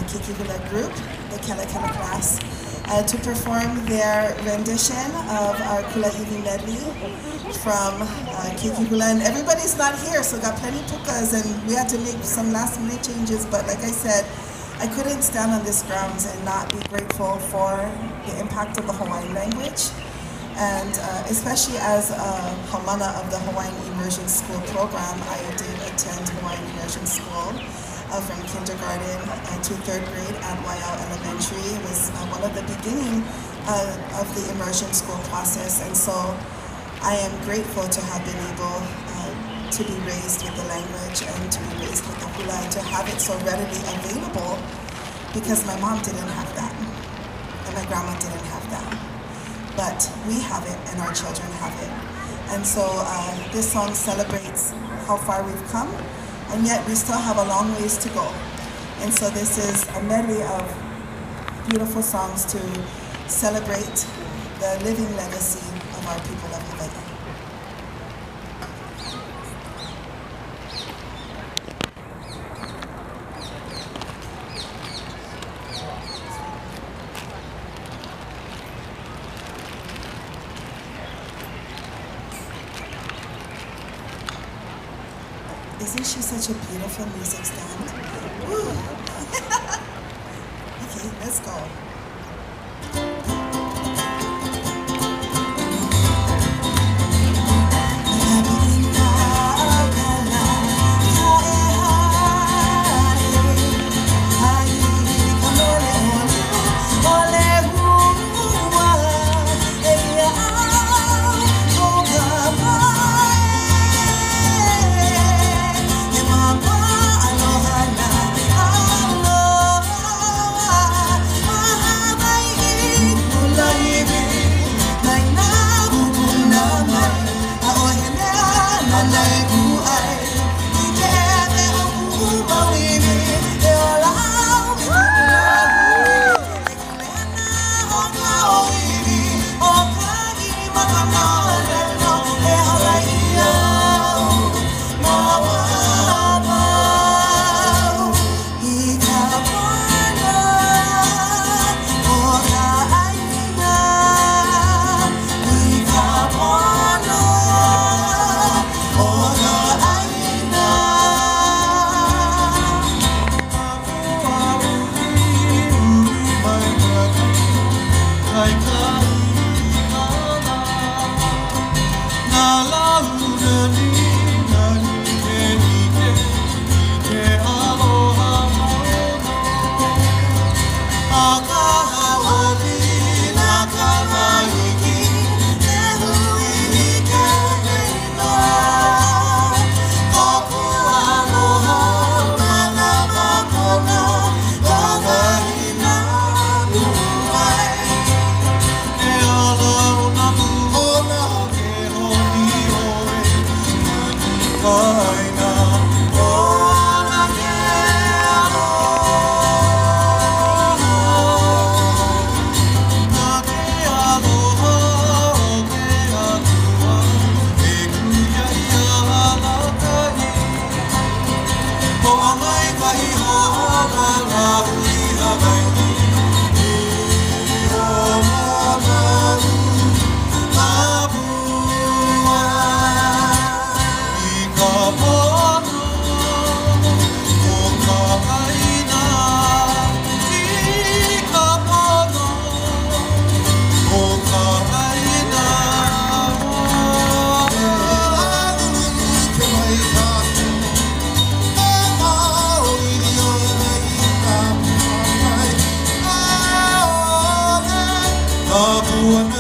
Keiki Hula group, the Kele class, to perform their rendition of our Kulāiwi medley from Keiki Hula. And everybody's not here, so got plenty pukas, and we had to make some last minute changes, but like I said, I couldn't stand on this grounds and not be grateful for the impact of the Hawaiian language. And especially as a haumana of the Hawaiian Immersion School program, I did attend Hawaiian Immersion School from kindergarten to 3rd grade at Waiau Elementary. It was one of the beginning of the immersion school process, and so I am grateful to have been able to be raised with the language and to be raised with the hula and to have it so readily available, because my mom didn't have that and my grandma didn't have that. But we have it and our children have it. And so this song celebrates how far we've come, and yet we still have a long ways to go. And so this is a medley of beautiful songs to celebrate the living legacy of our people of Hawaii. Isn't she such a beautiful music stand? Woo. Okay, let's go. One